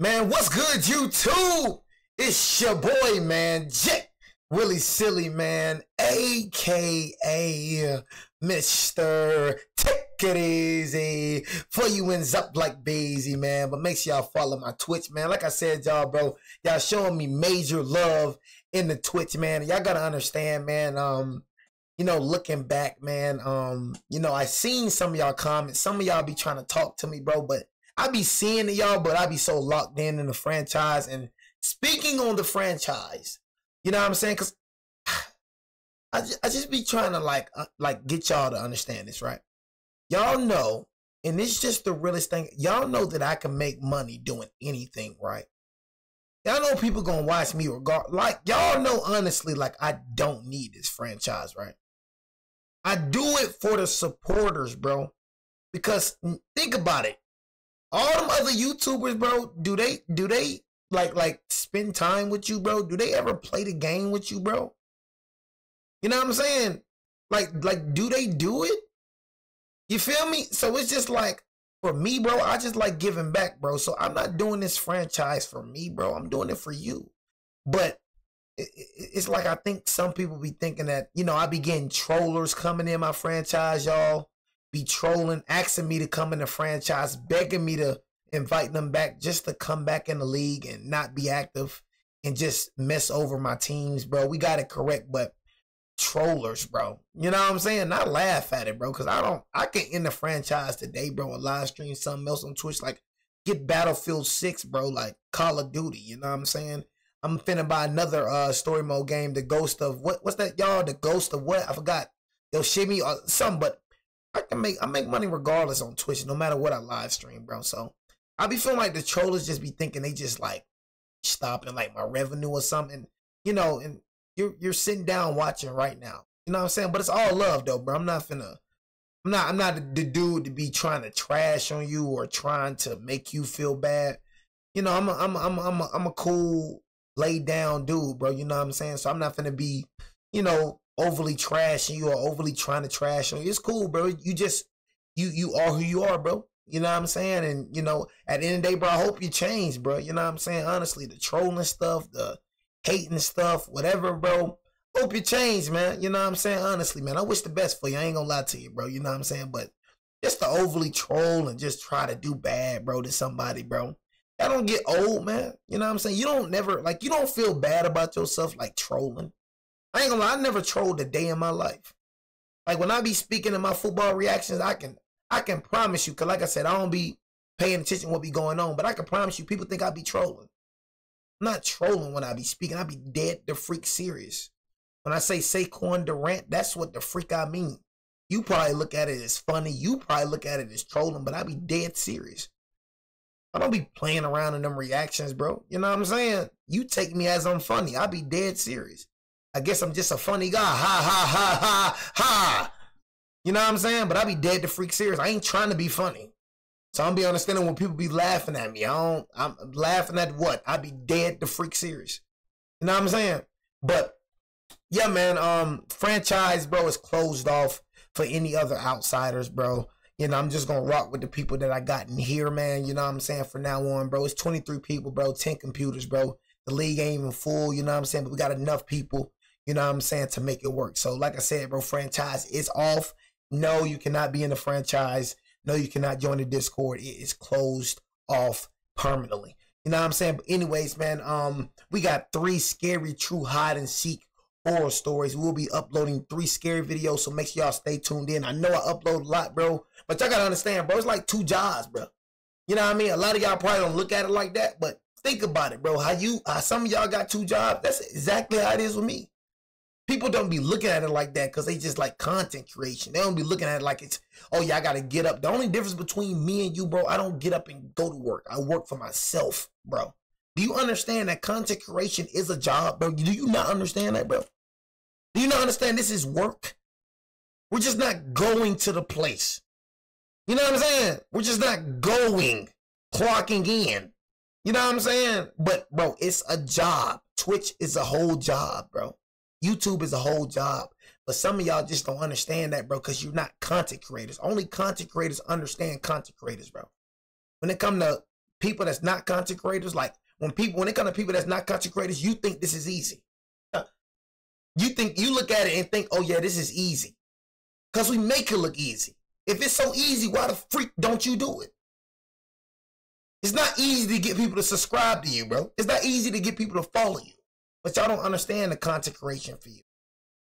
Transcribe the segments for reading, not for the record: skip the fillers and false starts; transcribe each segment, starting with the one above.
Man, what's good, YouTube? It's your boy, man, J. Willie Silly, man, a.k.a. Mr. Take It Easy. For you ends up like Beezy, man. But make sure y'all follow my Twitch, man. Like I said, y'all, bro, y'all showing me major love in the Twitch, man. Y'all gotta understand, man, looking back, man, I seen some of y'all comments. Some of y'all be trying to talk to me, bro, but I be seeing it, y'all, but I be so locked in the franchise. And speaking on the franchise, you know what I'm saying? Because I just be trying to, like get y'all to understand this, right? Y'all know, and it's just the realest thing, y'all know that I can make money doing anything, right? Y'all know people gonna watch me regard, like, y'all know, honestly, like, I don't need this franchise, right? I do it for the supporters, bro. Because think about it. All them other YouTubers, bro, do they like spend time with you, bro? Do they ever play the game with you, bro? You know what I'm saying? Like do they do it? You feel me? So it's just like, for me, bro, I just like giving back, bro. So I'm not doing this franchise for me, bro. I'm doing it for you. But it's like, I think some people be thinking that, I be getting trollers coming in my franchise, y'all. Be trolling, asking me to come in the franchise, begging me to invite them back just to come back in the league and not be active and just mess over my teams, bro. We got it correct, but trollers, bro. You know what I'm saying? Not laugh at it, bro, because I can end the franchise today, bro, and live stream something else on Twitch, like get Battlefield 6, bro, like Call of Duty, you know what I'm saying? I'm finna buy another story mode game, the Ghost of, what's that, y'all? The Ghost of what? I forgot. Yo, Shimmy or something, but I make money regardless on Twitch, no matter what I live stream, bro. So I be feeling like the trollers just be thinking they just like stopping like my revenue or something, and you're sitting down watching right now. You know what I'm saying? But it's all love though, bro. I'm not the dude to be trying to trash on you or trying to make you feel bad. I'm a cool, laid down dude, bro. You know what I'm saying? So I'm not finna be, overly trashing you or overly trying to trash on you. It's cool, bro. You just, you are who you are, bro. You know what I'm saying? And, at the end of the day, bro, I hope you change, bro. You know what I'm saying? Honestly, the trolling stuff, the hating stuff, whatever, bro. Hope you change, man. You know what I'm saying? Honestly, man, I wish the best for you. I ain't gonna lie to you, bro. You know what I'm saying? But just to overly troll and just try to do bad, bro, to somebody, bro. That don't get old, man. You know what I'm saying? You don't feel bad about yourself like trolling. I ain't gonna lie, I never trolled a day in my life. Like, when I be speaking in my football reactions, I can promise you, because like I said, I don't be paying attention to what be going on, but I can promise you, people think I be trolling. I'm not trolling when I be speaking. I be dead the freak serious. When I say Saquon Durant, that's what the freak I mean. You probably look at it as funny. You probably look at it as trolling, but I be dead serious. I don't be playing around in them reactions, bro. You know what I'm saying? You take me as I'm funny. I be dead serious. I guess I'm just a funny guy. Ha, ha, ha, ha, ha. You know what I'm saying? But I be dead to freak serious. I ain't trying to be funny. So I'm be understanding when people be laughing at me. I'm laughing at what? I be dead to freak serious. You know what I'm saying? But yeah, man, franchise, bro, is closed off for any other outsiders, bro. I'm just gonna rock with the people that I got in here, man. You know what I'm saying? For now on, bro. It's 23 people, bro. 10 computers, bro. The league ain't even full, you know what I'm saying? But we got enough people, you know what I'm saying, to make it work. So like I said, bro, franchise is off. No, you cannot be in the franchise. No, you cannot join the Discord. It is closed off permanently. You know what I'm saying? But anyways, man, we got 3 scary true hide and seek horror stories. We'll be uploading 3 scary videos, so make sure y'all stay tuned in. I know I upload a lot, bro, but y'all gotta understand, bro, it's like 2 jobs, bro. You know what I mean? A lot of y'all probably don't look at it like that, but think about it, bro. How some of y'all got 2 jobs. That's exactly how it is with me. People don't be looking at it like that because they just like content creation. They don't be looking at it like it's, oh yeah, I gotta get up. The only difference between me and you, bro, I don't get up and go to work. I work for myself, bro. Do you understand that content creation is a job, bro? Do you not understand that, bro? Do you not understand this is work? We're just not going to the place. You know what I'm saying? We're just not going, clocking in. You know what I'm saying? But, bro, it's a job. Twitch is a whole job, bro. YouTube is a whole job. But some of y'all just don't understand that, bro, because you're not content creators. Only content creators understand content creators, bro. When it comes to people that's not content creators, like when it comes to people that's not content creators, you think this is easy. You look at it and think, oh yeah, this is easy. Because we make it look easy. If it's so easy, why the freak don't you do it? It's not easy to get people to subscribe to you, bro. It's not easy to get people to follow you. But y'all don't understand the content creation for you.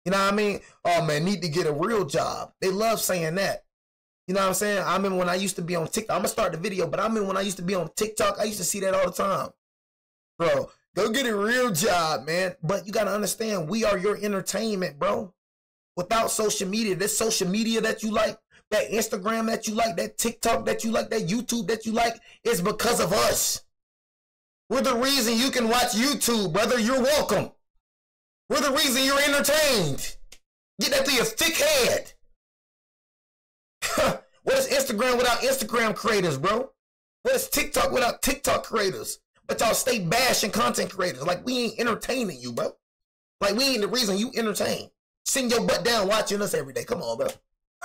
You know what I mean? Oh man, need to get a real job. They love saying that. You know what I'm saying? I remember when I used to be on TikTok. I'm going to start the video, but I remember when I used to be on TikTok, I used to see that all the time. Bro, go get a real job, man. But you got to understand, we are your entertainment, bro. Without social media, this social media that you like, that Instagram that you like, that TikTok that you like, that YouTube that you like, is because of us. We're the reason you can watch YouTube, brother. You're welcome. We're the reason you're entertained. Get that through your thick head. What is Instagram without Instagram creators, bro? What is TikTok without TikTok creators? But y'all stay bashing content creators. Like, we ain't entertaining you, bro. Like, we ain't the reason you entertain. Sitting your butt down watching us every day. Come on, bro.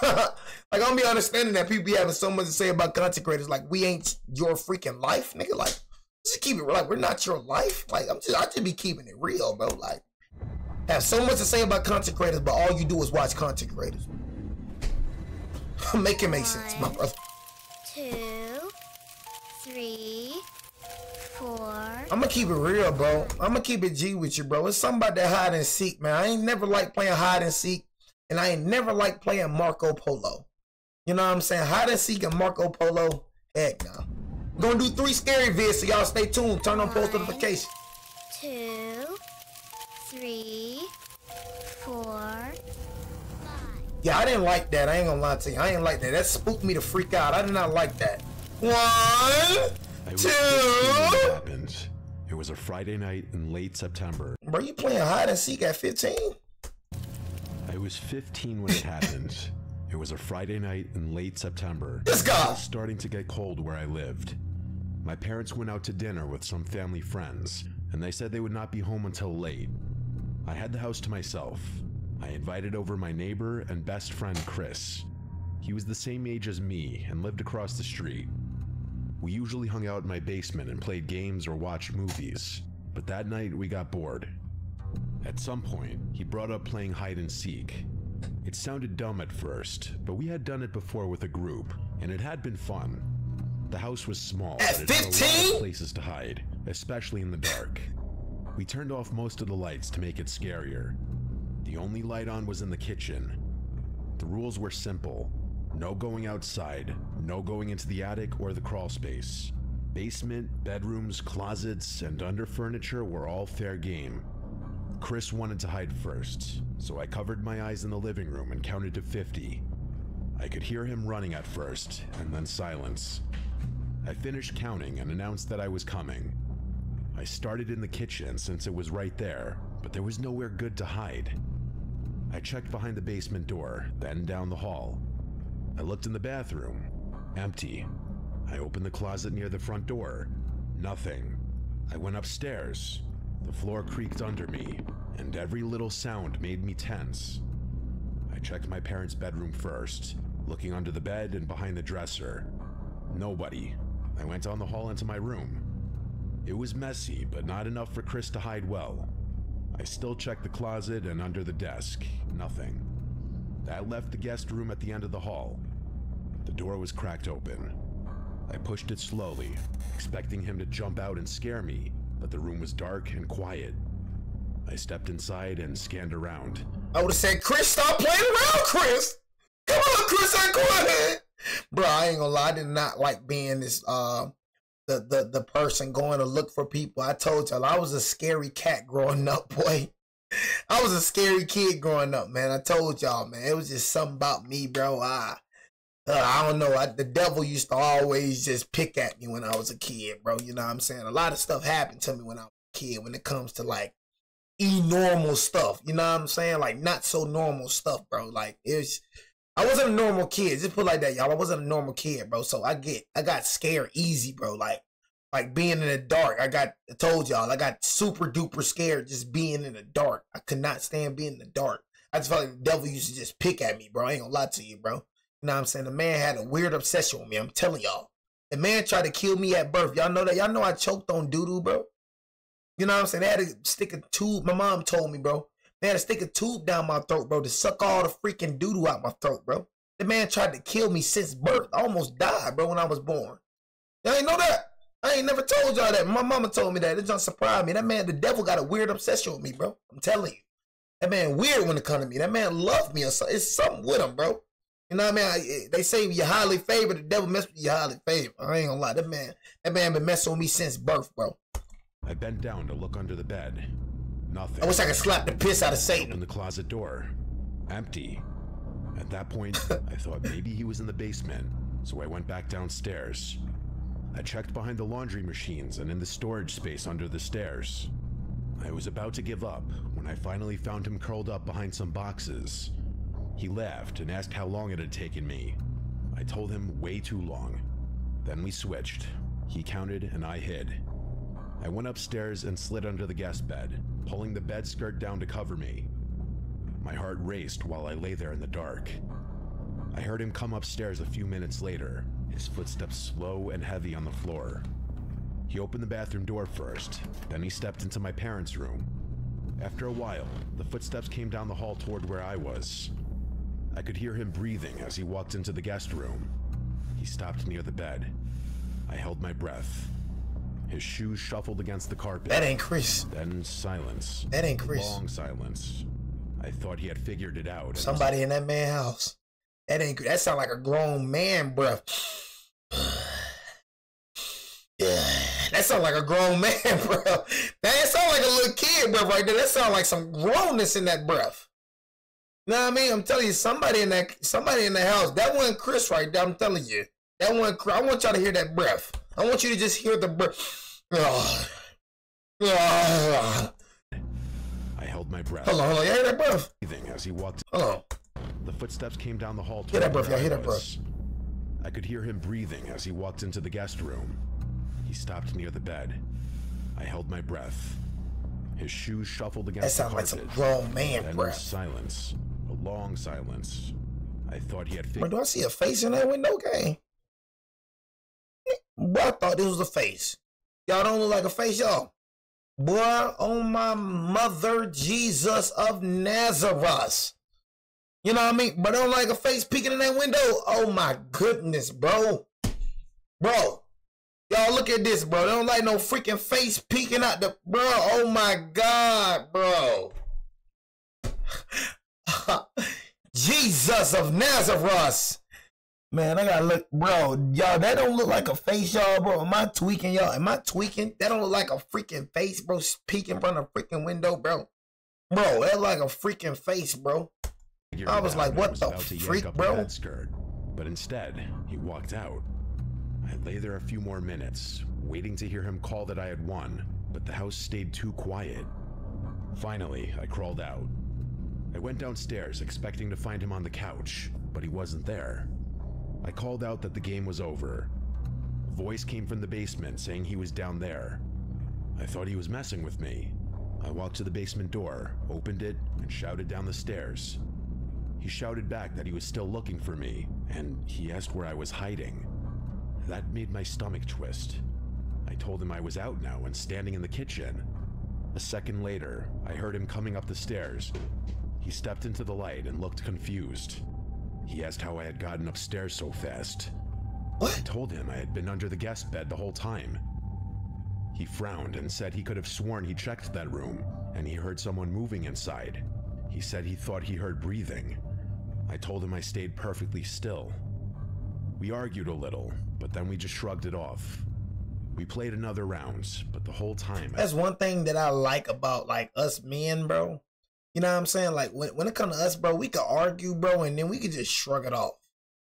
Like, I don't be understanding that people be having so much to say about content creators. Like, we ain't your freaking life, nigga. Like, just keep it real. Like, we're not your life. Like, I just be keeping it real, bro. Like, have so much to say about content creators, but all you do is watch content creators. Make it make sense, my brother. 2, 3, 4. I'm gonna keep it real, bro. I'm gonna keep it G with you, bro. It's something about that hide and seek, man. I ain't never liked playing hide and seek, and I ain't never liked playing Marco Polo. You know what I'm saying? Hide and seek and Marco Polo, heck no. We're gonna do 3 scary vids, so y'all stay tuned. Turn on post notifications. 2, 3, 4. Yeah, I didn't like that. I ain't gonna lie to you. I ain't like that. That spooked me to freak out. I did not like that. 1, 2. Happened. It was a Friday night in late September. Bro, you playing hide and seek at 15? I was 15 when it happened. It was a Friday night in late September. This guy! It was starting to get cold where I lived. My parents went out to dinner with some family friends, and they said they would not be home until late. I had the house to myself. I invited over my neighbor and best friend Chris. He was the same age as me and lived across the street. We usually hung out in my basement and played games or watched movies, but that night we got bored. At some point, he brought up playing hide and seek. It sounded dumb at first, but we had done it before with a group, and it had been fun. The house was small, at but it had a lot 15? of places to hide, especially in the dark. We turned off most of the lights to make it scarier. The only light on was in the kitchen. The rules were simple. No going outside, no going into the attic or the crawl space. Basement, bedrooms, closets, and under furniture were all fair game. Chris wanted to hide first, so I covered my eyes in the living room and counted to 50. I could hear him running at first, and then silence. I finished counting and announced that I was coming. I started in the kitchen since it was right there, but there was nowhere good to hide. I checked behind the basement door, then down the hall. I looked in the bathroom. Empty. I opened the closet near the front door. Nothing. I went upstairs. The floor creaked under me, and every little sound made me tense. I checked my parents' bedroom first, looking under the bed and behind the dresser. Nobody. I went down the hall into my room. It was messy, but not enough for Chris to hide well. I still checked the closet and under the desk. Nothing. That left the guest room at the end of the hall. The door was cracked open. I pushed it slowly, expecting him to jump out and scare me, but the room was dark and quiet. I stepped inside and scanned around. I would have said, Chris, stop playing around, Chris! Come on, Chris, go ahead! Bro, I ain't gonna lie, I did not like being this, the person going to look for people. I told y'all, I was a scary cat growing up, boy. I was a scary kid growing up, man. I told y'all, man. It was just something about me, bro. I don't know. The devil used to always just pick at me when I was a kid, bro. You know what I'm saying? A lot of stuff happened to me when I was a kid when it comes to, like, normal stuff. You know what I'm saying? Like, not so normal stuff, bro. Like, I wasn't a normal kid. Just put it like that, y'all. I wasn't a normal kid, bro. So I got scared easy, bro. Like being in the dark. I told y'all, I got super duper scared just being in the dark. I could not stand being in the dark. I just felt like the devil used to just pick at me, bro. I ain't gonna lie to you, bro. You know what I'm saying? The man had a weird obsession with me. I'm telling y'all. The man tried to kill me at birth. Y'all know that? Y'all know I choked on doo-doo, bro. You know what I'm saying? They had to stick a tube. My mom told me, bro. They had to stick a tube down my throat, bro, to suck all the freaking doo-doo out my throat, bro. The man tried to kill me since birth. I almost died, bro, when I was born. Y'all ain't know that? I ain't never told y'all that. My mama told me that. It don't surprise me. That man, the devil got a weird obsession with me, bro. I'm telling you. That man weird when it comes to me. That man loved me or something. It's something with him, bro. You know what I mean? They say you're highly favored. The devil mess with you highly favored. I ain't gonna lie. That man been messing with me since birth, bro. I bent down to look under the bed. Nothing. I wish I could slap the piss out of Satan. Opened the closet door. Empty. At that point, I thought maybe he was in the basement, so I went back downstairs. I checked behind the laundry machines and in the storage space under the stairs. I was about to give up when I finally found him curled up behind some boxes. He laughed and asked how long it had taken me. I told him way too long. Then we switched. He counted and I hid. I went upstairs and slid under the guest bed, pulling the bed skirt down to cover me. My heart raced while I lay there in the dark. I heard him come upstairs a few minutes later, his footsteps slow and heavy on the floor. He opened the bathroom door first, then he stepped into my parents' room. After a while, the footsteps came down the hall toward where I was. I could hear him breathing as he walked into the guest room. He stopped near the bed. I held my breath. His shoes shuffled against the carpet. That ain't Chris. Then silence. That ain't Chris. Long silence. I thought he had figured it out. Somebody in that man's house. That sound like a grown man breath. Yeah, that sound like a grown man breath. That sound like a little kid breath right there. That sound like some grownness in that breath. You know what I mean? I'm telling you, somebody in the house. That wasn't Chris right there. I'm telling you, that wasn't Chris. I want y'all to hear that breath. I want you to just hear the breath. I held my breath. Hold on. You hear that breath? As he walked. Hold on. The footsteps came down the hall. Hear that breath, y'all. Hear that breath. I could hear him breathing as he walked into the guest room. He stopped near the bed. I held my breath. His shoes shuffled against the carpet. That sounds like some grown man then breath. Silence. A long silence. I thought he had figured. Do I see a face in that window, gang? Boy, I thought this was a face. Y'all don't look like a face, y'all. Boy, oh my mother, Jesus of Nazareth. You know what I mean? But I don't like a face peeking in that window. Oh my goodness, bro. Bro. Y'all look at this, bro. They don't like no freaking face peeking out the... Bro, oh my God, bro. Jesus of Nazareth. Man, I gotta look, bro. Y'all, that don't look like a face, y'all, bro. Am I tweaking, y'all? Am I tweaking? That don't look like a freaking face, bro. Peeking from the freaking window, bro. Bro, that like a freaking face, bro. I was like, what the freak, bro? But instead, he walked out. I lay there a few more minutes, waiting to hear him call that I had won, but the house stayed too quiet. Finally, I crawled out. I went downstairs expecting to find him on the couch, but he wasn't there. I called out that the game was over. A voice came from the basement saying he was down there. I thought he was messing with me. I walked to the basement door, opened it, and shouted down the stairs. He shouted back that he was still looking for me, and he asked where I was hiding. That made my stomach twist. I told him I was out now and standing in the kitchen. A second later, I heard him coming up the stairs. He stepped into the light and looked confused. He asked how I had gotten upstairs so fast. What? I told him I had been under the guest bed the whole time. He frowned and said he could have sworn he checked that room, and he heard someone moving inside. He said he thought he heard breathing. I told him I stayed perfectly still. We argued a little, but then we just shrugged it off. We played another round, but the whole time... That's one thing that I like about, like, us men, bro. You know what I'm saying? Like, when it comes to us, bro, we could argue, bro, and then we could just shrug it off.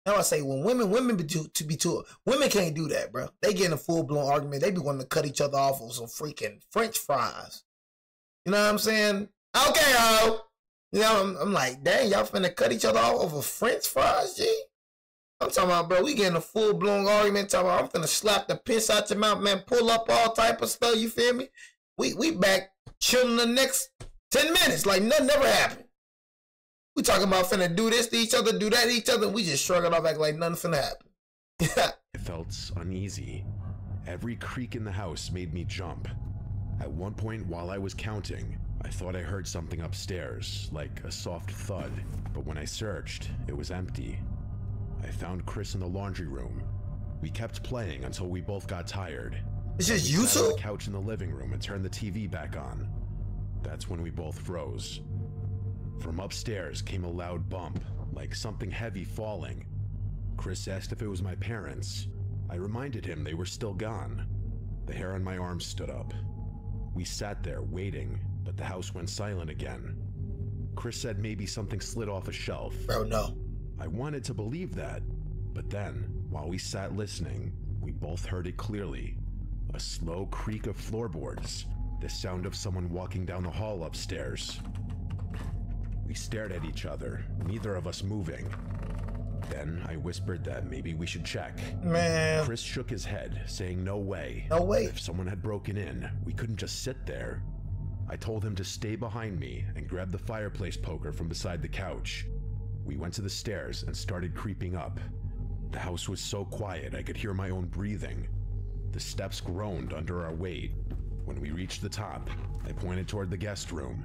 Now I say, when women women can't do that, bro. They get in a full-blown argument. They be wanting to cut each other off with some freaking French fries. You know what I'm saying? Okay, ho. You know, I'm like, dang, y'all finna cut each other off over French fries, G? I'm talking about, bro, we getting a full-blown argument. Talking about, I'm finna slap the piss out your mouth, man, pull up all type of stuff, you feel me? We back chilling the next 10 minutes like nothing ever happened. We talking about finna do this to each other, do that to each other. We just shrug it off, act like nothing finna happen. I felt uneasy. Every creak in the house made me jump. At one point while I was counting, I thought I heard something upstairs, like a soft thud, but when I searched, it was empty. I found Chris in the laundry room. We kept playing until we both got tired. It's just We you sat on two? the couch in the living room and turned the TV back on. That's when we both froze. From upstairs came a loud bump, like something heavy falling. Chris asked if it was my parents. I reminded him they were still gone. The hair on my arm stood up. We sat there waiting, but the house went silent again. Chris said maybe something slid off a shelf. Bro, no. I wanted to believe that, but then, while we sat listening, we both heard it clearly. A slow creak of floorboards, the sound of someone walking down the hall upstairs. We stared at each other, neither of us moving. Then I whispered that maybe we should check. Man. Chris shook his head, saying no way. No way. If someone had broken in, we couldn't just sit there. I told him to stay behind me and grab the fireplace poker from beside the couch. We went to the stairs and started creeping up. The house was so quiet I could hear my own breathing. The steps groaned under our weight. When we reached the top, I pointed toward the guest room.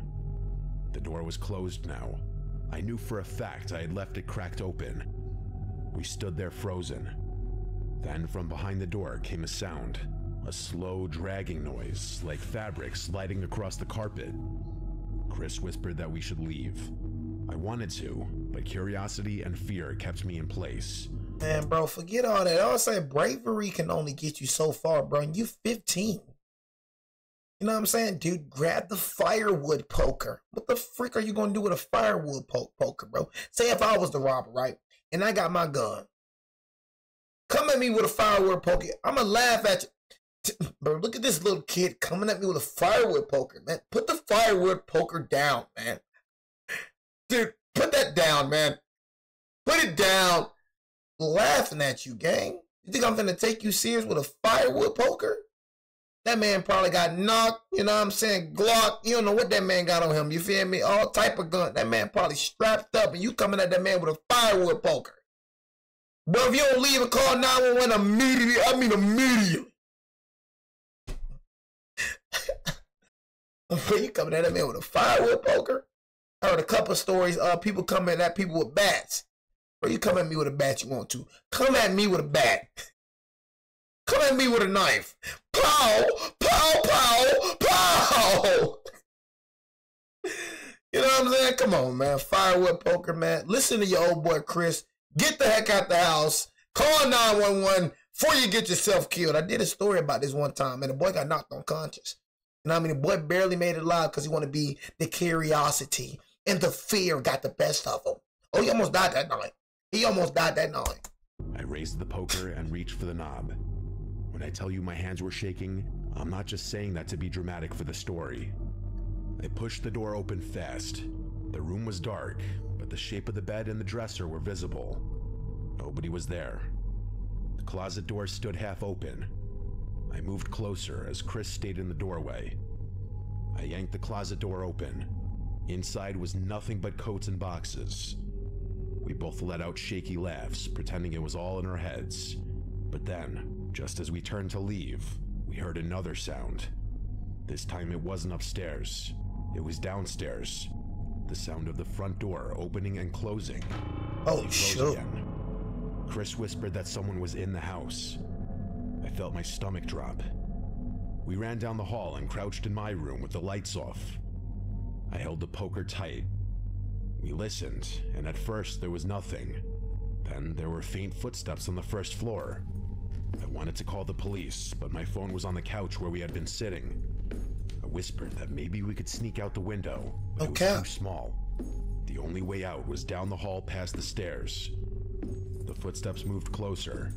The door was closed now. I knew for a fact I had left it cracked open. We stood there frozen. Then from behind the door came a sound, a slow dragging noise, like fabric sliding across the carpet. Chris whispered that we should leave. I wanted to, but curiosity and fear kept me in place. Man, bro, forget all that. I was saying bravery can only get you so far, bro. And you 15. You know what I'm saying? Dude, grab the firewood poker. What the frick are you going to do with a firewood poker, bro? Say if I was the robber, right? And I got my gun. Come at me with a firewood poker. I'm going to laugh at you. Bro, look at this little kid coming at me with a firewood poker, man. Put the firewood poker down, man. Dude, put that down, man. Put it down. Laughing at you, gang. You think I'm gonna take you serious with a firewood poker? That man probably got knocked, you know what I'm saying? Glock, you don't know what that man got on him, you feel me? All type of gun. That man probably strapped up and you coming at that man with a firewood poker. But if you don't leave and call 911 immediately, I mean immediately. You coming at that man with a firewood poker? I heard a couple of stories of people coming at people with bats. Bro, you come at me with a bat you want to. Come at me with a bat. Come at me with a knife. Pow! Pow! Pow! Pow! You know what I'm saying? Come on, man. Firewood poker, man. Listen to your old boy, Chris. Get the heck out the house. Call 911 before you get yourself killed. I did a story about this one time, and the boy got knocked unconscious. You know what I mean? The boy barely made it alive because he wanted to be the curiosity, and the fear got the best of him. Oh, he almost died that night. He almost died that night. I raised the poker and reached for the knob. When I tell you my hands were shaking, I'm not just saying that to be dramatic for the story. I pushed the door open fast. The room was dark, but the shape of the bed and the dresser were visible. Nobody was there. The closet door stood half open. I moved closer as Chris stayed in the doorway. I yanked the closet door open. Inside was nothing but coats and boxes. We both let out shaky laughs, pretending it was all in our heads. But then, just as we turned to leave, we heard another sound. This time it wasn't upstairs. It was downstairs. The sound of the front door opening and closing. Oh, shit. Chris whispered that someone was in the house. I felt my stomach drop. We ran down the hall and crouched in my room with the lights off. I held the poker tight. We listened, and at first there was nothing. Then there were faint footsteps on the first floor. I wanted to call the police, but my phone was on the couch where we had been sitting. I whispered that maybe we could sneak out the window, but it was too small. The only way out was down the hall past the stairs. The footsteps moved closer.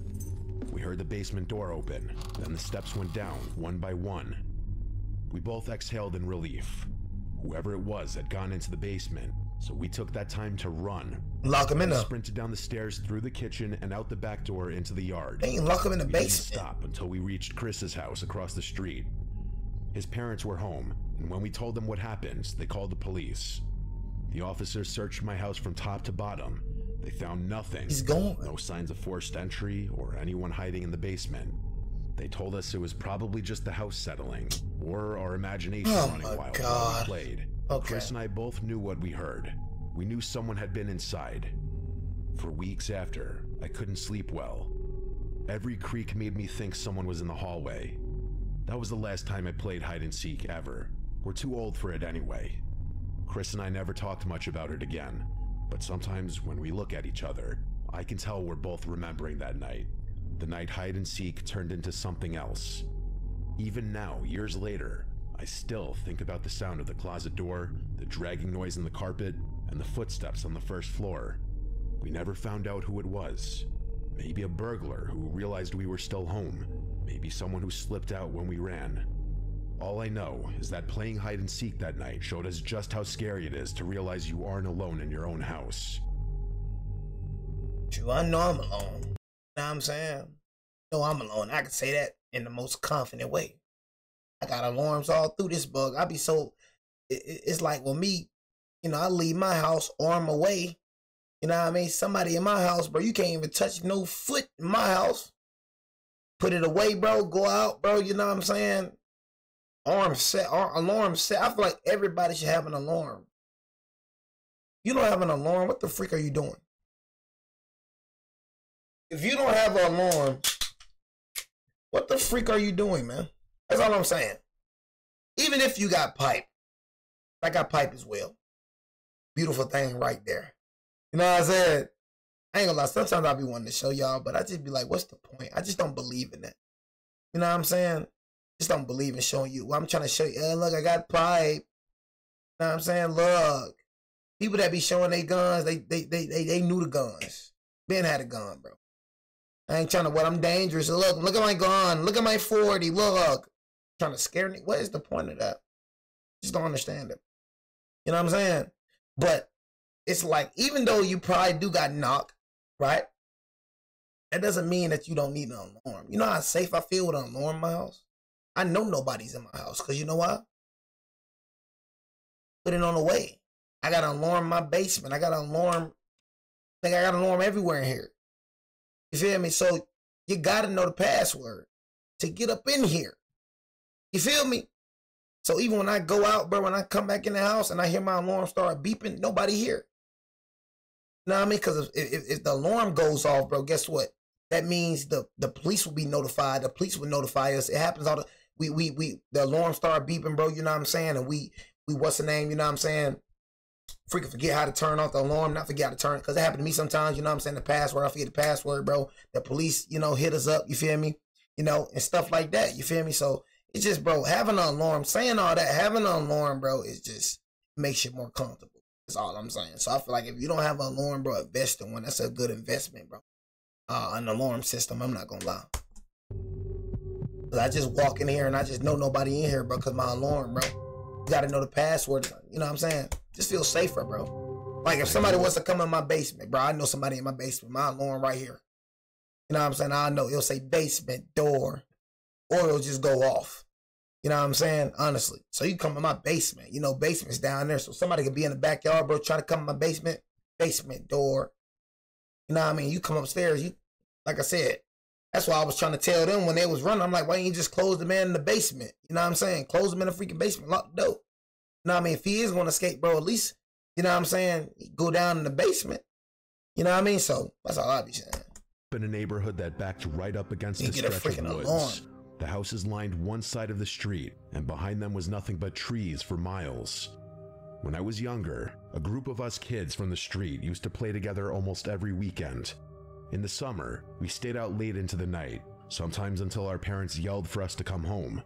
We heard the basement door open, then the steps went down one by one. We both exhaled in relief. Whoever it was had gone into the basement, so we took that time to run. Lock him in there. Sprinted down the stairs through the kitchen and out the back door into the yard. They ain't lock him in the We basement. didn't stop until we reached Chris's house across the street. His parents were home, and when we told them what happened, they called the police. The officers searched my house from top to bottom, They found nothing. He's gone. No signs of forced entry or anyone hiding in the basement. They told us it was probably just the house settling or our imagination running wild while we played. Okay. Chris and I both knew what we heard. We knew someone had been inside. For weeks after, I couldn't sleep well. Every creak made me think someone was in the hallway. That was the last time I played hide and seek ever. We're too old for it anyway. Chris and I never talked much about it again, but sometimes when we look at each other, I can tell we're both remembering that night. The night hide and seek turned into something else. Even now, years later, I still think about the sound of the closet door, the dragging noise in the carpet, and the footsteps on the first floor. We never found out who it was. Maybe a burglar who realized we were still home. Maybe someone who slipped out when we ran. All I know is that playing hide and seek that night showed us just how scary it is to realize you aren't alone in your own house. True, I know I'm alone. You know what I'm saying? No, I'm alone. I can say that in the most confident way. I got alarms all through this bug. I be so... It's like with me, you know, I leave my house arm away. You know what I mean? Somebody in my house, bro, you can't even touch no foot in my house. Put it away, bro. Go out, bro. You know what I'm saying? Arm set, alarm set. I feel like everybody should have an alarm. You don't have an alarm, what the freak are you doing? If you don't have an alarm, what the freak are you doing, man? That's all I'm saying. Even if you got pipe, I got pipe as well. Beautiful thing right there. You know what I said? I ain't gonna lie, sometimes I be wanting to show y'all, but I just be like, what's the point? I just don't believe in that. You know what I'm saying? Just don't believe in showing you. Well, I'm trying to show you, look, I got pipe. You know what I'm saying? Look. People that be showing their guns, they knew the guns. Ben had a gun, bro. I ain't trying to, I'm dangerous. Look at my gun. Look at my 40. Look. Trying to scare me. What is the point of that? Just don't understand it. You know what I'm saying? But it's like, even though you probably do got knocked, right? That doesn't mean that you don't need an alarm. You know how safe I feel with an alarm in my house? I know nobody's in my house. Because you know what? Put it on the way. I got an alarm in my basement. I got an alarm. I got an alarm everywhere in here. You feel me? So you got to know the password to get up in here. You feel me? So even when I go out, bro, when I come back in the house and I hear my alarm start beeping, nobody here. You know what I mean? Because if the alarm goes off, bro, guess what? That means the police will be notified. The police will notify us. It happens all the the alarm start beeping, bro. You know what I'm saying? And we what's the name? You know what I'm saying? Freaking forget how to turn off the alarm. Not forget how to turn, because it happened to me sometimes. You know what I'm saying? The password, I forget the password, bro. The police, you know, hit us up. You feel me? You know, and stuff like that. You feel me? So it's just, bro, having an alarm, saying all that, having an alarm, bro, is just makes you more comfortable. That's all I'm saying. So I feel like if you don't have an alarm, bro, invest in one. That's a good investment, bro. An alarm system, I'm not gonna lie. Cause I just walk in here and I just know nobody in here, bro, because my alarm, bro. You gotta know the password. You know what I'm saying? Just feel safer, bro. Like if somebody wants to come in my basement, bro, I know somebody in my basement. My alarm right here. You know what I'm saying? I know it'll say basement door, or it'll just go off. You know what I'm saying? Honestly. So you come in my basement. You know, basement's down there. So somebody could be in the backyard, bro, trying to come in my basement. Basement door. You know what I mean? You come upstairs. You, like I said, that's why I was trying to tell them when they was running. I'm like, why didn't you just close the man in the basement? You know what I'm saying? Close him in the freaking basement. Lock the door. You know what I mean? If he is going to escape, bro, at least, you know what I'm saying? Go down in the basement. You know what I mean? So that's all I be saying. In a neighborhood that backed right up against You a get a stretch freaking of woods. alarm. The houses lined one side of the street, and behind them was nothing but trees for miles. When I was younger, a group of us kids from the street used to play together almost every weekend. In the summer, we stayed out late into the night, sometimes until our parents yelled for us to come home.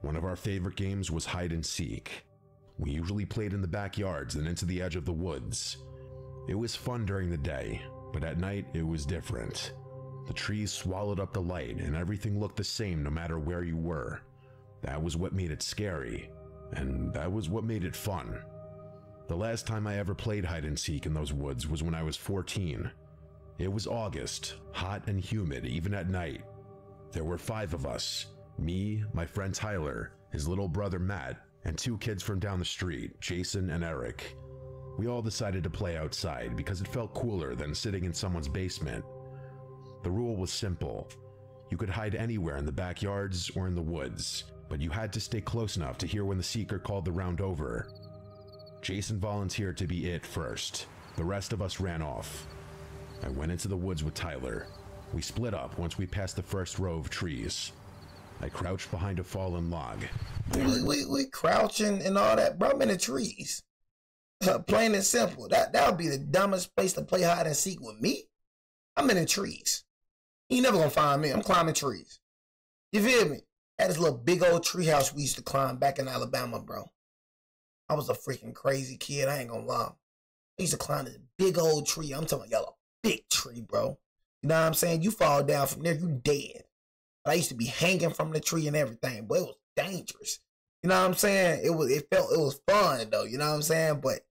One of our favorite games was hide and seek. We usually played in the backyards and into the edge of the woods. It was fun during the day, but at night it was different. The trees swallowed up the light and everything looked the same no matter where you were. That was what made it scary, and that was what made it fun. The last time I ever played hide and seek in those woods was when I was 14. It was August, hot and humid even at night. There were 5 of us, me, my friend Tyler, his little brother Matt, and 2 kids from down the street, Jason and Eric. We all decided to play outside because it felt cooler than sitting in someone's basement. The rule was simple. You could hide anywhere in the backyards or in the woods, but you had to stay close enough to hear when the seeker called the round over. Jason volunteered to be it first. The rest of us ran off. I went into the woods with Tyler. We split up once we passed the first row of trees. I crouched behind a fallen log. We crouching and all that, bro. I'm in the trees. Plain and simple. That would be the dumbest place to play hide and seek with me. I'm in the trees. You never gonna find me. I'm climbing trees. You feel me? Had this little big old tree house we used to climb back in Alabama, bro. I was a freaking crazy kid. I ain't gonna lie. I used to climb this big old tree. I'm talking about y'all, a big tree, bro. You know what I'm saying? You fall down from there, you dead. But I used to be hanging from the tree and everything, but it was dangerous. You know what I'm saying? It was fun though. You know what I'm saying? But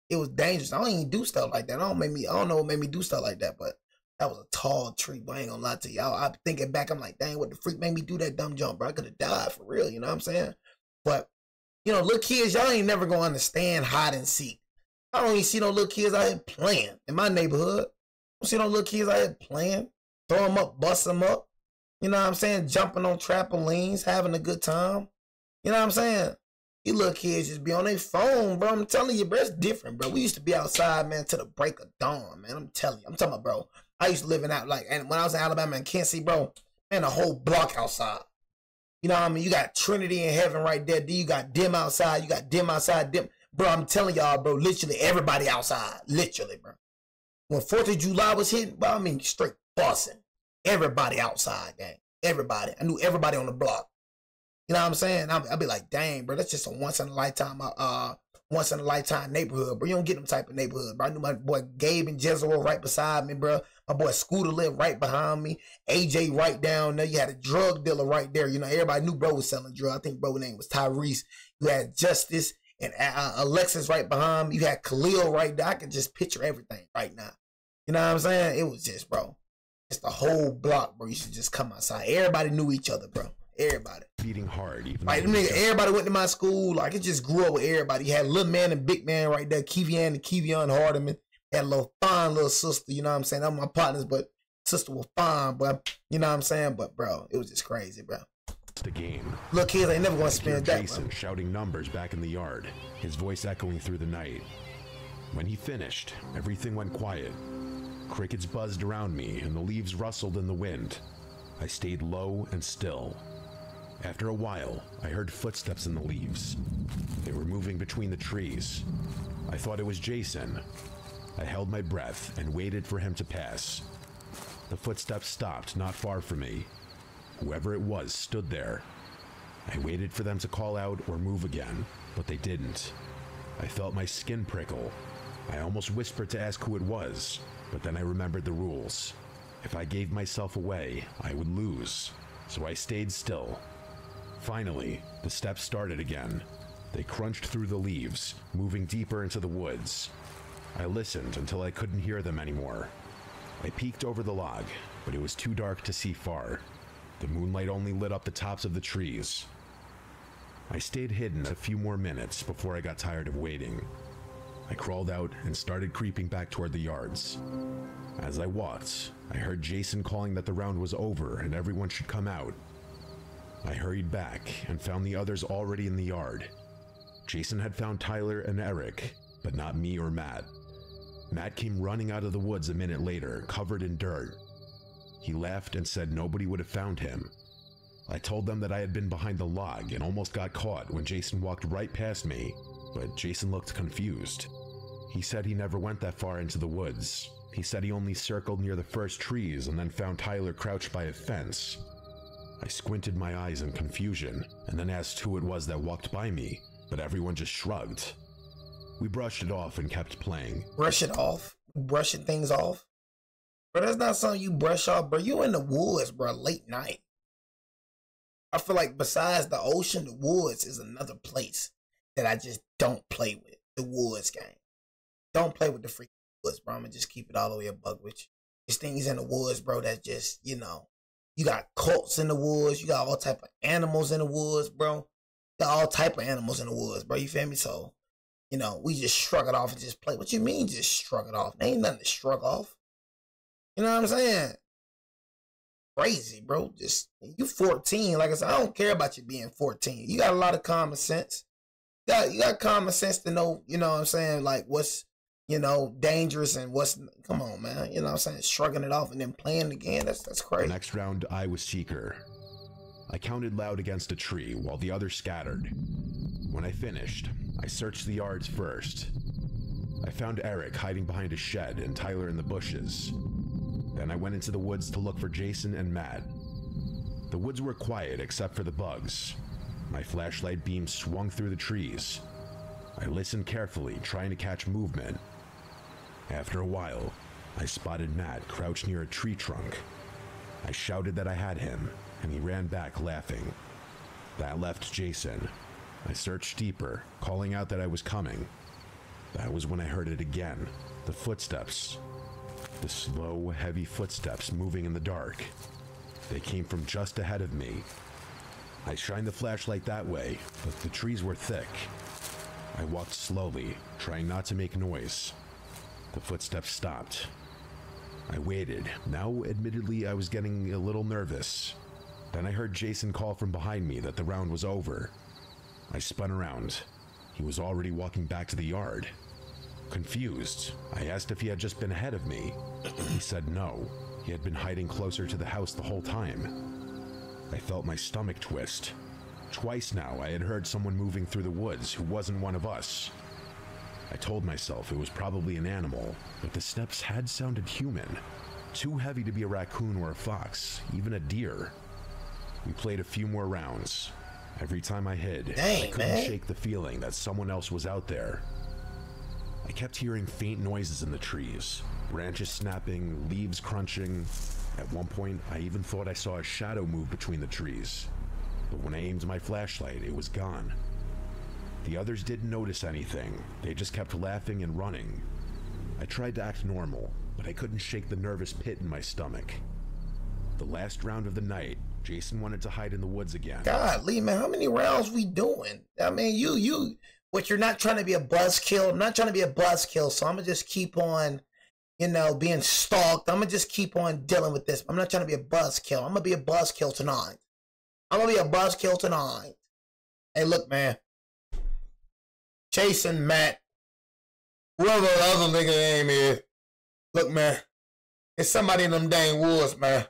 it was dangerous. I don't even do stuff like that. I don't know what made me do stuff like that, but that was a tall tree, but I ain't gonna lie to y'all. I'm thinking back, I'm like, dang, what the freak made me do that dumb jump, bro? I could have died for real, you know what I'm saying? But, you know, little kids, y'all ain't never gonna understand hide and seek. I don't even see no little kids out here playing in my neighborhood. I don't see no little kids out here playing, throw them up, bust them up. You know what I'm saying? Jumping on trampolines, having a good time. You know what I'm saying? You little kids just be on their phone, bro. I'm telling you, bro, it's different, bro. We used to be outside, man, till the break of dawn, man. I'm telling you. I'm talking about, bro. I used to live in out, like, and when I was in Alabama and Kansas, bro, man, a whole block outside. You know what I mean? You got Trinity in heaven right there. Then you got Dim outside. You got Dim outside. Dim. Bro, I'm telling y'all, bro, literally everybody outside. Literally, bro. When 4th of July was hitting, bro, I mean, straight busting. Everybody outside, gang. Everybody. I knew everybody on the block. You know what I'm saying? I'd be like, dang, bro, that's just a once in a lifetime neighborhood, bro. You don't get them type of neighborhood, bro. I knew my boy Gabe and Jezreel right beside me, bro. My boy Scooter lived right behind me. AJ right down there. You had a drug dealer right there. You know, everybody knew bro was selling drugs. I think bro's name was Tyrese. You had Justice and Alexis right behind me. You had Khalil right there. I could just picture everything right now. You know what I'm saying? It was just, bro, it's the whole block, bro. You should just come outside. Everybody knew each other, bro. Everybody. Beating hard, even like nigga, everybody went to my school. Like, it just grew up with everybody. You had little man and big man right there, Kevian and Kevion Hardiman. Had a little fine little sister, you know what I'm saying? I'm my partners, but sister was fine, but you know what I'm saying? But bro, it was just crazy, bro. The game. Look, kids ain't never gonna spend that. Jason shouting numbers back in the yard, his voice echoing through the night. When he finished, everything went quiet. Crickets buzzed around me and the leaves rustled in the wind. I stayed low and still. After a while, I heard footsteps in the leaves. They were moving between the trees. I thought it was Jason. I held my breath and waited for him to pass. The footsteps stopped not far from me. Whoever it was stood there. I waited for them to call out or move again, but they didn't. I felt my skin prickle. I almost whispered to ask who it was, but then I remembered the rules. If I gave myself away, I would lose, so I stayed still. Finally, the steps started again. They crunched through the leaves, moving deeper into the woods. I listened until I couldn't hear them anymore. I peeked over the log, but it was too dark to see far. The moonlight only lit up the tops of the trees. I stayed hidden a few more minutes before I got tired of waiting. I crawled out and started creeping back toward the yards. As I walked, I heard Jason calling that the round was over and everyone should come out. I hurried back and found the others already in the yard. Jason had found Tyler and Eric, but not me or Matt. Matt came running out of the woods a minute later, covered in dirt. He laughed and said nobody would have found him. I told them that I had been behind the log and almost got caught when Jason walked right past me, but Jason looked confused. He said he never went that far into the woods. He said he only circled near the first trees and then found Tyler crouched by a fence. I squinted my eyes in confusion and then asked who it was that walked by me, but everyone just shrugged. We brushed it off and kept playing. Brush it off? Brushing things off? Bro, that's not something you brush off, bro. You in the woods, bro, late night. I feel like besides the ocean, the woods is another place that I just don't play with. The woods game. Don't play with the freaking woods, bro. I'm gonna just keep it all the way a bug with you. There's things in the woods, bro, that's just, you know, you got cults in the woods. You got all type of animals in the woods, bro. You got all type of animals in the woods, bro. You feel me? So, you know, we just shrug it off and just play. What you mean just shrug it off? There ain't nothing to shrug off. You know what I'm saying? Crazy, bro. Just, you 14. Like I said, I don't care about you being 14. You got a lot of common sense. You got common sense to know, you know what I'm saying, like what's, you know, dangerous and what's, come on, man. You know what I'm saying? Shrugging it off and then playing again. That's crazy. The next round, I was seeker. I counted loud against a tree while the others scattered. When I finished, I searched the yards first. I found Eric hiding behind a shed and Tyler in the bushes. Then I went into the woods to look for Jason and Matt. The woods were quiet except for the bugs. My flashlight beam swung through the trees. I listened carefully, trying to catch movement. After a while, I spotted Matt crouched near a tree trunk. I shouted that I had him, and he ran back laughing. That left Jason. I searched deeper, calling out that I was coming. That was when I heard it again, the footsteps. The slow, heavy footsteps moving in the dark. They came from just ahead of me. I shined the flashlight that way, but the trees were thick. I walked slowly, trying not to make noise. The footsteps stopped. I waited. Now, admittedly, I was getting a little nervous. Then I heard Jason call from behind me that the round was over. I spun around. He was already walking back to the yard. Confused, I asked if he had just been ahead of me. He said no. He had been hiding closer to the house the whole time. I felt my stomach twist. Twice now I had heard someone moving through the woods who wasn't one of us. I told myself it was probably an animal, but the steps had sounded human. Too heavy to be a raccoon or a fox, even a deer. We played a few more rounds. Every time I hid, I couldn't shake the feeling that someone else was out there. I kept hearing faint noises in the trees, branches snapping, leaves crunching. At one point, I even thought I saw a shadow move between the trees. But when I aimed my flashlight, it was gone. The others didn't notice anything. They just kept laughing and running. I tried to act normal, but I couldn't shake the nervous pit in my stomach. The last round of the night, Jason wanted to hide in the woods again. God, Lee, man, how many rounds we doing? I mean, what, you're not trying to be a buzzkill. I'm not trying to be a buzzkill, so I'm gonna just keep on, you know, being stalked. I'm gonna just keep on dealing with this. I'm not trying to be a buzzkill. I'm gonna be a buzzkill tonight. I'm gonna be a buzzkill tonight. Hey, look, man. Jason, Matt, whoever the other nigga name is. Look, man, it's somebody in them dang woods, man.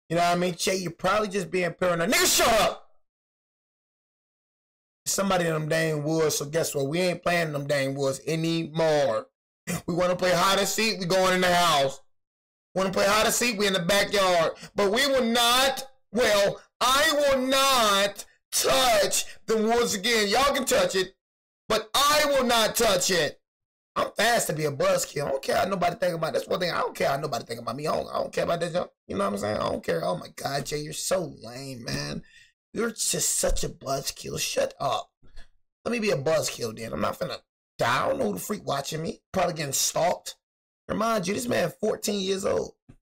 You know what I mean? Che, you're probably just being paranoid. Nigga, shut up! Somebody in them dang woods, so guess what? We ain't playing in them dang woods anymore. We want to play hide and seek, we going in the house. Want to play hide and seek, we in the backyard. But we will not, well, I will not touch the woods again. Y'all can touch it, but I will not touch it. I'm fast to be a buzzkill. I don't care how nobody think about it. That's one thing. I don't care how nobody think about me. I don't care about that junk. You know what I'm saying? I don't care. Oh my God, Jay, you're so lame, man. You're just such a buzzkill. Shut up. Let me be a buzzkill then. I'm not finna die. I don't know who the freak watching me. Probably getting stalked. Remind you, this man 14 years old. You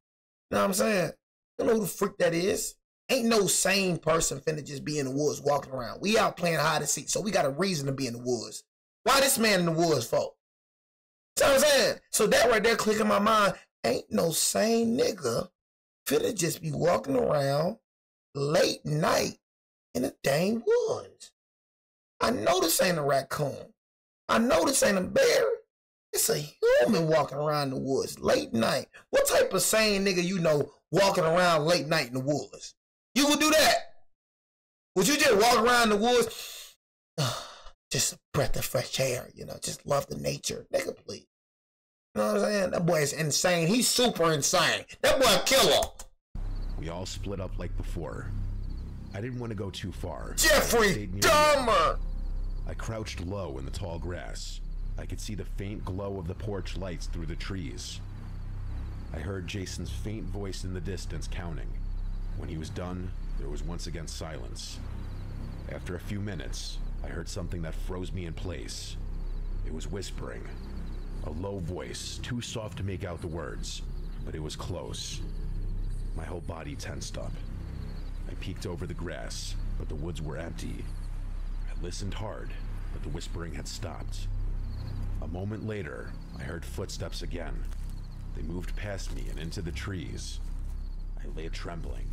know what I'm saying? I don't know who the freak that is. Ain't no sane person finna just be in the woods walking around. We out playing hide and seek, so we got a reason to be in the woods. Why this man in the woods for? You know what I'm saying? So that right there click in my mind. Ain't no sane nigga finna just be walking around late night in the dang woods. I know this ain't a raccoon. I know this ain't a bear. It's a human walking around the woods late night. What type of sane nigga you know walking around late night in the woods? You would do that? Would you just walk around the woods? Just a breath of fresh air, you know, just love the nature. Nigga, please. You know what I'm saying? That boy is insane. He's super insane. That boy a killer. We all split up like before. I didn't want to go too far. Jeffrey Dahmer! I crouched low in the tall grass. I could see the faint glow of the porch lights through the trees. I heard Jason's faint voice in the distance counting. When he was done, there was once again silence. After a few minutes, I heard something that froze me in place. It was whispering. A low voice, too soft to make out the words, but it was close. My whole body tensed up. I peeked over the grass, but the woods were empty. I listened hard, but the whispering had stopped. A moment later, I heard footsteps again. They moved past me and into the trees. I lay trembling.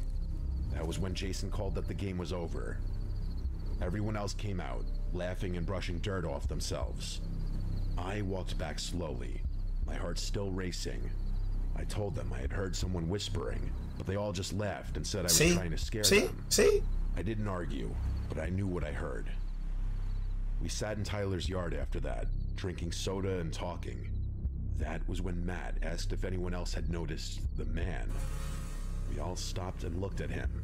That was when Jason called that the game was over. Everyone else came out, laughing and brushing dirt off themselves. I walked back slowly, my heart still racing. I told them I had heard someone whispering, but they all just laughed and said I was trying to scare them. I didn't argue, but I knew what I heard. We sat in Tyler's yard after that, drinking soda and talking. That was when Matt asked if anyone else had noticed the man. We all stopped and looked at him.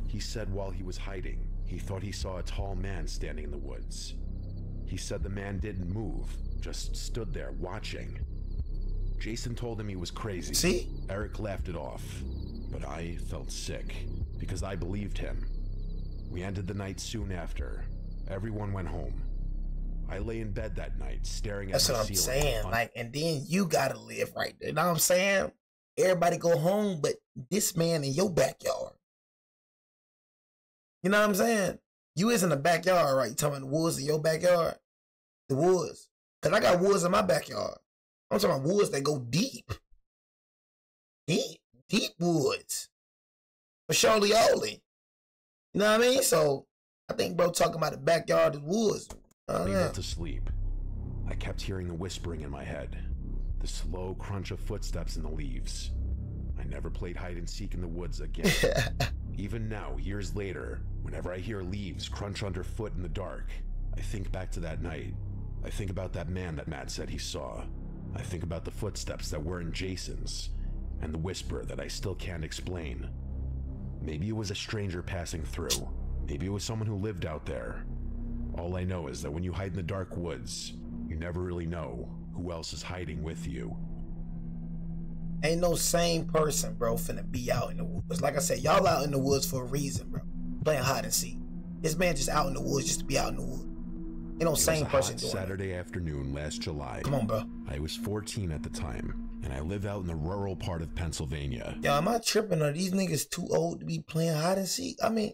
He said while he was hiding, he thought he saw a tall man standing in the woods. He said the man didn't move, just stood there watching. Jason told him he was crazy. Eric laughed it off, but I felt sick because I believed him. We ended the night soon after. Everyone went home. I lay in bed that night staring at the ceiling. That's what I'm saying. Like, and then you gotta live right there. You know what I'm saying? Everybody go home, but this man in your backyard. You know what I'm saying? You is in the backyard, right? You talking about the woods in your backyard? The woods. Because I got woods in my backyard. I'm talking about woods that go deep. Deep woods. For surely only. You know what I mean? So, I think bro talking about the backyard of the woods. I went to sleep. I kept hearing the whispering in my head. The slow crunch of footsteps in the leaves. I never played hide and seek in the woods again. Even now, years later, whenever I hear leaves crunch underfoot in the dark, I think back to that night. I think about that man that Matt said he saw. I think about the footsteps that weren't Jason's, and the whisper that I still can't explain. Maybe it was a stranger passing through. Maybe it was someone who lived out there. All I know is that when you hide in the dark woods, you never really know who else is hiding with you. Ain't no sane person, bro, finna be out in the woods. Like I said, y'all out in the woods for a reason, bro. Playing hide and seek. This man just out in the woods just to be out in the woods. Ain't no sane person doing Saturday afternoon last July. Come on, bro. I was 14 at the time, and I live out in the rural part of Pennsylvania. Yo, am I tripping? Are these niggas too old to be playing hide and seek? I mean,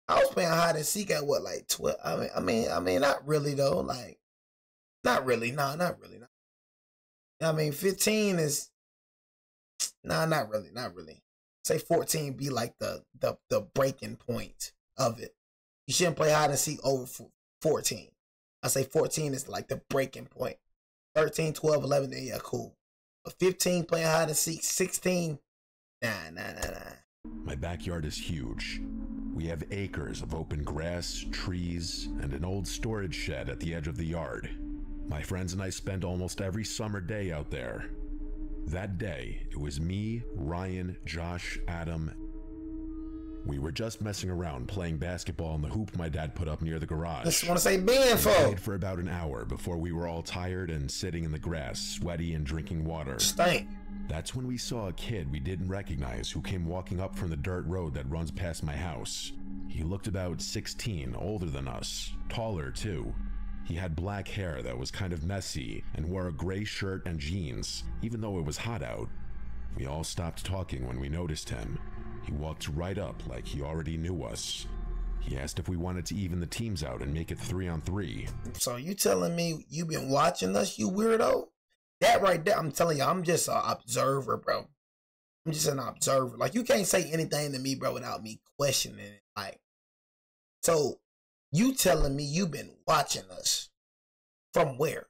I was playing hide and seek at what, like 12? I mean, not really though. Like, not really. Nah, not really. I mean, 15 is not really. Say 14 be like the breaking point of it. You shouldn't play hide and seek over 14. I say 14 is like the breaking point. 13, 12, 11, then yeah, cool. But 15 playing hide and seek, 16, nah. My backyard is huge. We have acres of open grass, trees, and an old storage shed at the edge of the yard. My friends and I spend almost every summer day out there. That day, it was me, Ryan, Josh, Adam. We were just messing around playing basketball on the hoop my dad put up near the garage. Just want to say being full. We played for about an hour before we were all tired and sitting in the grass, sweaty and drinking water. Stank. That's when we saw a kid we didn't recognize who came walking up from the dirt road that runs past my house. He looked about 16, older than us, taller too. He had black hair that was kind of messy and wore a gray shirt and jeans, even though it was hot out. We all stopped talking when we noticed him. He walked right up like he already knew us. He asked if we wanted to even the teams out and make it 3-on-3. So you telling me you been watching us, you weirdo? That right there, I'm telling you, I'm just an observer, bro. I'm just an observer. Like, you can't say anything to me, bro, without me questioning it. Like, so you telling me you been watching us from where?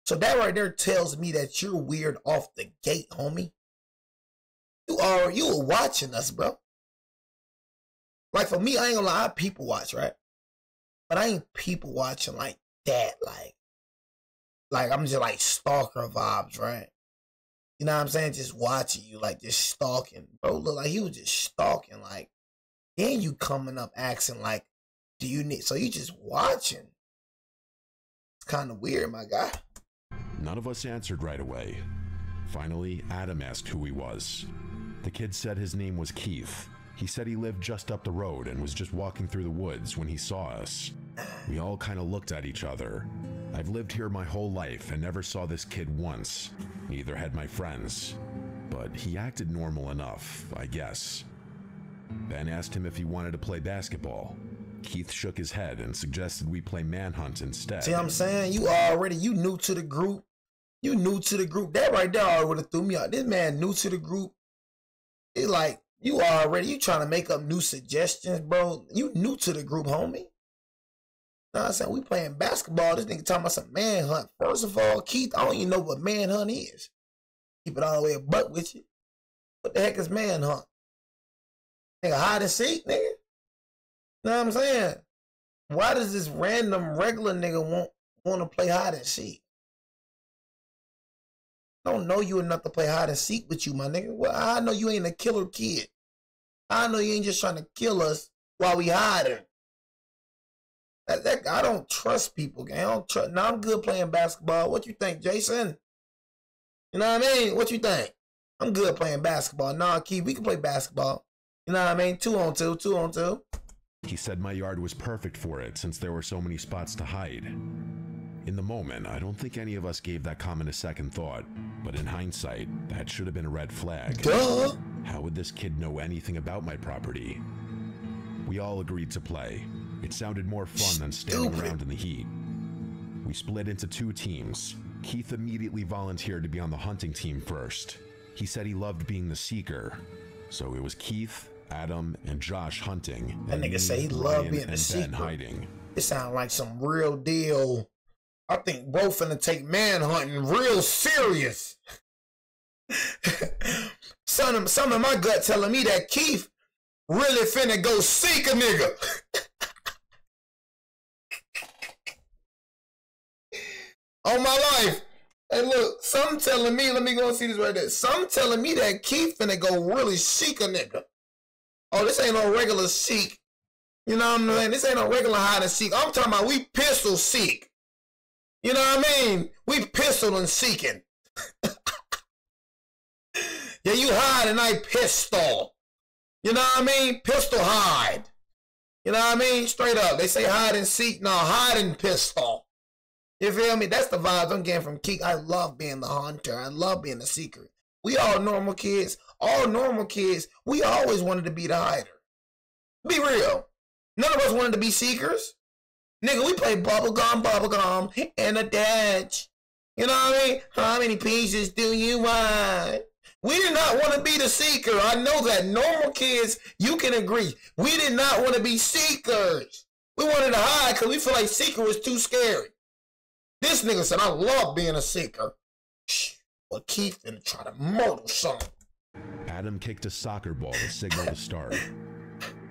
So that right there tells me that you're weird off the gate, homie. You were watching us, bro. Like, for me, I ain't gonna lie, I people watch, right? But I ain't people watching like that, like I'm just like stalker vibes, right? You know what I'm saying? Just watching you, like just stalking. Bro, look like he was just stalking, like, then you coming up asking like, do you need, so you just watching. It's kind of weird, my guy. None of us answered right away. Finally, Adam asked who he was. The kid said his name was Keith. He said he lived just up the road and was just walking through the woods when he saw us. We all kind of looked at each other. I've lived here my whole life and never saw this kid once. Neither had my friends. But he acted normal enough, I guess. Ben asked him if he wanted to play basketball. Keith shook his head and suggested we play Manhunt instead. See what I'm saying? You new to the group. You new to the group. That right there already would have threw me out. This man new to the group. It's like, you trying to make up new suggestions, bro. You new to the group, homie. Know what I'm saying? We playing basketball. This nigga talking about some manhunt. First of all, Keith, I don't even know what manhunt is. Keep it all the way a buck with you. What the heck is manhunt? Nigga, hide and seek, nigga? Know what I'm saying? Why does this random regular nigga want to play hide and seek? I don't know you enough to play hide and seek with you, my nigga. Well, I know you ain't a killer kid. I know you ain't just trying to kill us while we hiding. I don't trust people, gang. I don't trust. Now I'm good playing basketball. What you think, Jason? You know what I mean? What you think? I'm good playing basketball. Nah, Keith, we can play basketball. You know what I mean? 2-on-2, 2-on-2. He said my yard was perfect for it since there were so many spots to hide. In the moment, I don't think any of us gave that comment a second thought, but in hindsight, that should have been a red flag. Duh! How would this kid know anything about my property? We all agreed to play. It sounded more fun than standing around in the heat. We split into 2 teams. Keith immediately volunteered to be on the hunting team first. He said he loved being the seeker. So it was Keith, Adam, and Josh hunting. That nigga say he loved being the seeker. Hiding. It sounds like some real deal. I think bro finna take manhunting real serious. Some of my gut telling me that Keith really finna go seek a nigga. On my life. Hey, look, some telling me, let me go and see this right there. Some telling me that Keith finna go really seek a nigga. Oh, this ain't no regular seek. You know what I'm saying? This ain't no regular hide and seek. I'm talking about we pistol seek. You know what I mean? We pistol and seeking. Yeah, you hide and I pistol. You know what I mean? Pistol hide. You know what I mean? Straight up. They say hide and seek. No, hide and pistol. You feel me? That's the vibes I'm getting from Keith. I love being the hunter. I love being the seeker. We all normal kids. All normal kids. We always wanted to be the hider. Be real. None of us wanted to be seekers. Nigga, we play bubblegum, and a dash. You know what I mean? How many pieces do you want? We did not want to be the seeker. I know that. Normal kids, you can agree. We did not want to be seekers. We wanted to hide because we feel like seeker was too scary. This nigga said, I love being a seeker. Shh. Well, Keith finna try to murder something. Adam kicked a soccer ball to signal the start.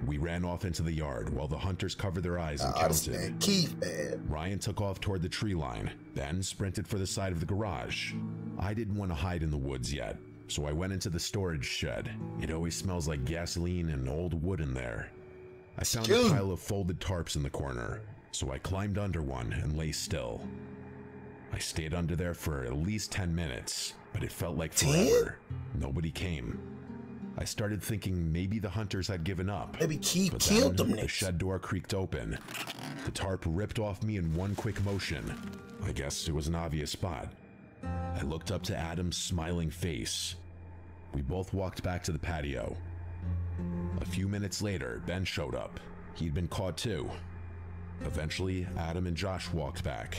We ran off into the yard while the hunters covered their eyes and counted. Keith, man. Ryan took off toward the tree line, then sprinted for the side of the garage. I didn't want to hide in the woods yet, so I went into the storage shed. It always smells like gasoline and old wood in there. I found a pile of folded tarps in the corner, so I climbed under one and lay still. I stayed under there for at least 10 minutes, but it felt like forever. Nobody came. I started thinking maybe the hunters had given up. Maybe Keith killed them. The shed door creaked open. The tarp ripped off me in one quick motion. I guess it was an obvious spot. I looked up to Adam's smiling face. We both walked back to the patio. A few minutes later, Ben showed up. He'd been caught too. Eventually, Adam and Josh walked back.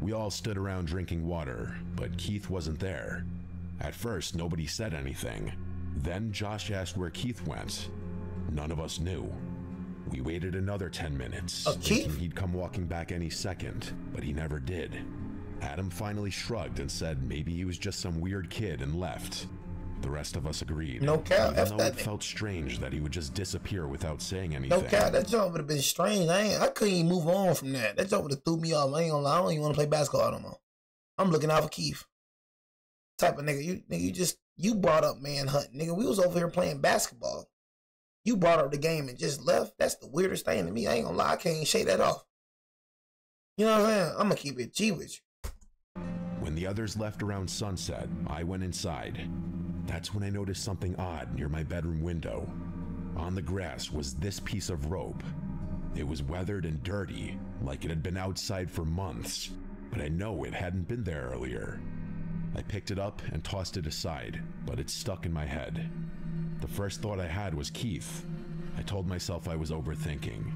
We all stood around drinking water, but Keith wasn't there. At first, nobody said anything. Then Josh asked where Keith went. None of us knew. We waited another 10 minutes, thinking he'd come walking back any second, but he never did. Adam finally shrugged and said maybe he was just some weird kid and left. The rest of us agreed. No cap. Even though it felt strange that he would just disappear without saying anything. No cap. That jump would have been strange. I couldn't even move on from that. That jump would have threw me off. I ain't gonna lie. I don't even want to play basketball no more. I'm looking out for Keith. Type of nigga. You brought up manhunt, nigga. We was over here playing basketball. You brought up the game and just left. That's the weirdest thing to me. I ain't gonna lie. I can't shake that off. You know what I'm saying? I'm gonna keep it G with you. When the others left around sunset, I went inside. That's when I noticed something odd near my bedroom window. On the grass was this piece of rope. It was weathered and dirty, like it had been outside for months, but I know it hadn't been there earlier. I picked it up and tossed it aside, but it stuck in my head. The first thought I had was Keith. I told myself I was overthinking.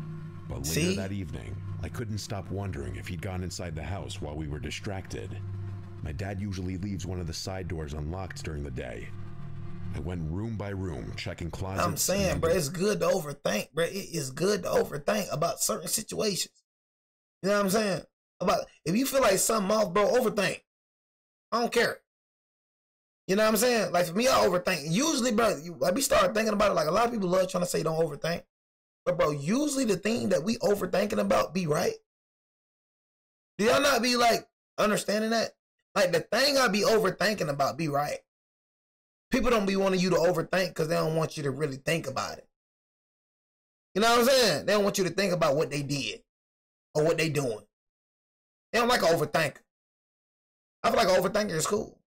But later See? that evening, I couldn't stop wondering if he'd gone inside the house while we were distracted. My dad usually leaves one of the side doors unlocked during the day. I went room by room, checking closets. I'm saying, bro, it's good to overthink, bro. It is good to overthink about certain situations. You know what I'm saying? About if you feel like something off, bro, overthink. I don't care. You know what I'm saying? Like for me, I overthink. Usually, bro, like we start thinking about it. Like a lot of people love trying to say don't overthink, but bro, usually the thing that we overthinking about be right. Do y'all not be like understanding that? Like the thing I be overthinking about be right. People don't be wanting you to overthink because they don't want you to really think about it. You know what I'm saying? They don't want you to think about what they did or what they doing. They don't like an overthinker. I feel like an overthinker is cool.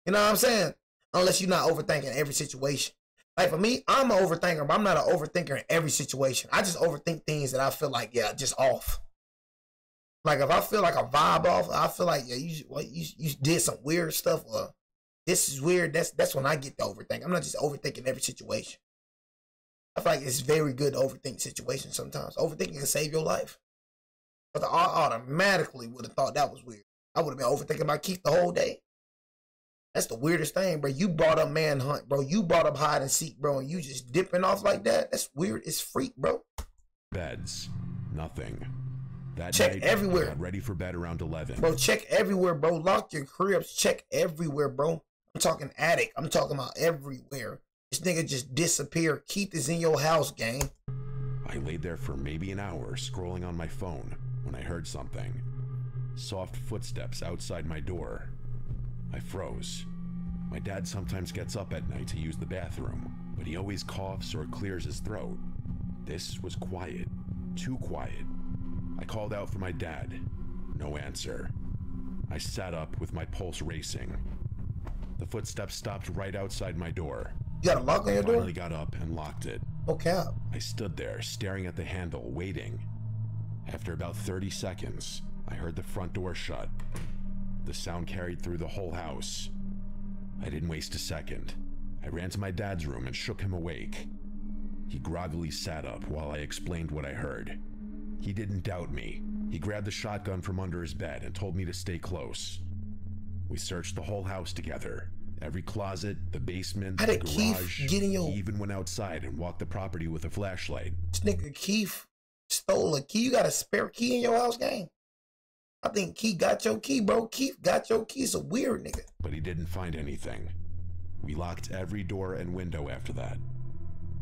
You know what I'm saying? Unless you're not overthinking every situation. Like for me, I'm an overthinker, but I'm not an overthinker in every situation. I just overthink things that I feel like, yeah, just off. Like if I feel like a vibe off, I feel like, yeah, you did some weird stuff or this is weird. That's when I get to overthink. I'm not just overthinking every situation. I feel like it's very good to overthink situations sometimes. Overthinking can save your life. But I automatically would have thought that was weird. I would have been overthinking about Keith the whole day. That's the weirdest thing, bro. You brought up manhunt, bro. You brought up hide and seek, bro, and you just dipping off like that. That's weird. It's freak, bro. Beds. Nothing. That check night, everywhere. I got ready for bed around 11. Bro, check everywhere, bro. Lock your cribs. Check everywhere, bro. I'm talking attic. I'm talking about everywhere. This nigga just disappeared. Keith is in your house, gang. I laid there for maybe an hour scrolling on my phone when I heard something. Soft footsteps outside my door. I froze. My dad sometimes gets up at night to use the bathroom, but he always coughs or clears his throat. This was quiet. Too quiet. I called out for my dad. No answer. I sat up with my pulse racing. The footsteps stopped right outside my door. You got a lock on your door? I finally got up and locked it. Okay. I stood there, staring at the handle, waiting. After about 30 seconds, I heard the front door shut. The sound carried through the whole house. I didn't waste a second. I ran to my dad's room and shook him awake. He groggily sat up while I explained what I heard. He didn't doubt me. He grabbed the shotgun from under his bed and told me to stay close. We searched the whole house together. Every closet, the basement, the garage. He even went outside and walked the property with a flashlight. This nigga Keith stole a key. You got a spare key in your house, gang? I think Keith got your key, bro. Keith got your key. He's a weird nigga. But he didn't find anything. We locked every door and window after that.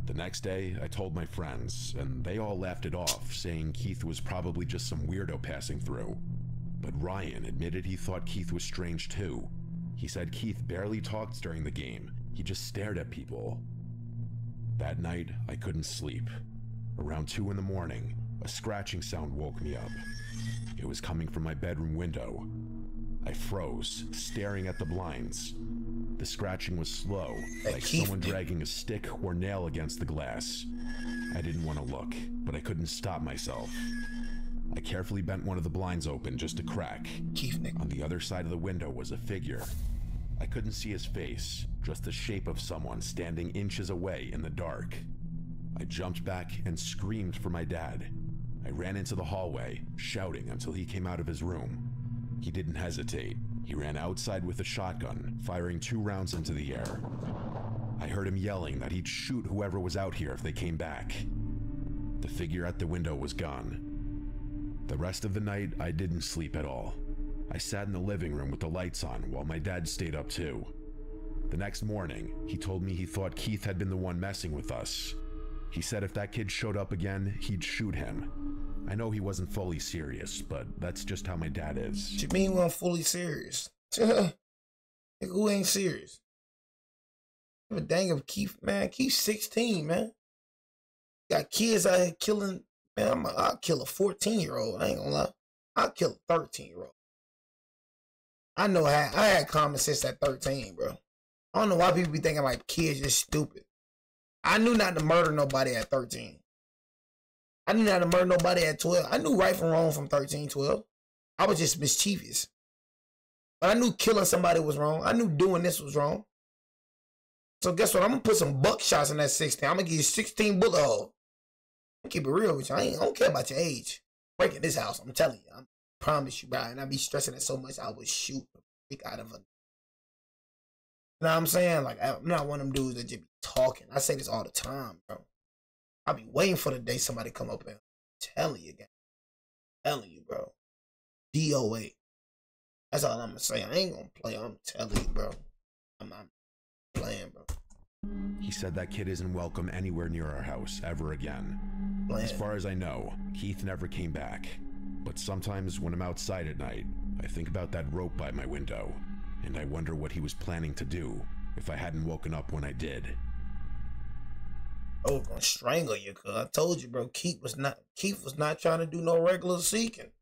The next day, I told my friends, and they all laughed it off, saying Keith was probably just some weirdo passing through. But Ryan admitted he thought Keith was strange too. He said Keith barely talked during the game. He just stared at people. That night, I couldn't sleep. Around 2 in the morning, a scratching sound woke me up. It was coming from my bedroom window. I froze, staring at the blinds. The scratching was slow, like someone dragging a stick or nail against the glass. I didn't want to look, but I couldn't stop myself. I carefully bent one of the blinds open just a crack. On the other side of the window was a figure. I couldn't see his face, just the shape of someone standing inches away in the dark. I jumped back and screamed for my dad. I ran into the hallway, shouting until he came out of his room. He didn't hesitate. He ran outside with a shotgun, firing 2 rounds into the air. I heard him yelling that he'd shoot whoever was out here if they came back. The figure at the window was gone. The rest of the night, I didn't sleep at all. I sat in the living room with the lights on while my dad stayed up too. The next morning, he told me he thought Keith had been the one messing with us. He said if that kid showed up again, he'd shoot him. I know he wasn't fully serious, but that's just how my dad is. What you mean he wasn't fully serious? Nigga, who ain't serious? Give a dang of Keith, man. Keith's 16, man. Got kids out here killing. Man, I'll kill a 14-year-old. I ain't gonna lie. I'll kill a 13-year-old. I know I had common sense at 13, bro. I don't know why people be thinking like kids just stupid. I knew not to murder nobody at 13. I knew not to murder nobody at 12. I knew right from wrong from 13, 12. I was just mischievous. But I knew killing somebody was wrong. I knew doing this was wrong. So guess what? I'm going to put some buckshots in that 16. I'm going to give you 16 bullet holes. Keep it real with you. I don't care about your age. Breaking this house, I'm telling you. I promise you, bro. And I be stressing it so much, I would shoot the freak out of a. You know what I'm saying? Like, I'm not one of them dudes that just be talking. I say this all the time, bro. I be waiting for the day somebody come up and telling you again. Telling you, bro. DOA. That's all I'm gonna say. I ain't gonna play. I'm telling you, bro. I'm not playing, bro. He said that kid isn't welcome anywhere near our house ever again. As far as I know, Keith never came back. But sometimes when I'm outside at night, I think about that rope by my window, and I wonder what he was planning to do if I hadn't woken up when I did. I was gonna strangle you, cuz I told you, bro. Keith was not trying to do no regular seeking.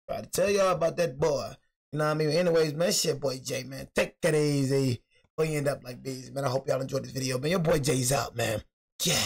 Try to tell y'all about that boy. You know what I mean? Anyways, man, it's your boy Jay, man. Take it easy before you end up like Beezy, man. I hope y'all enjoyed this video, man. Your boy Jay's out, man. Yeah.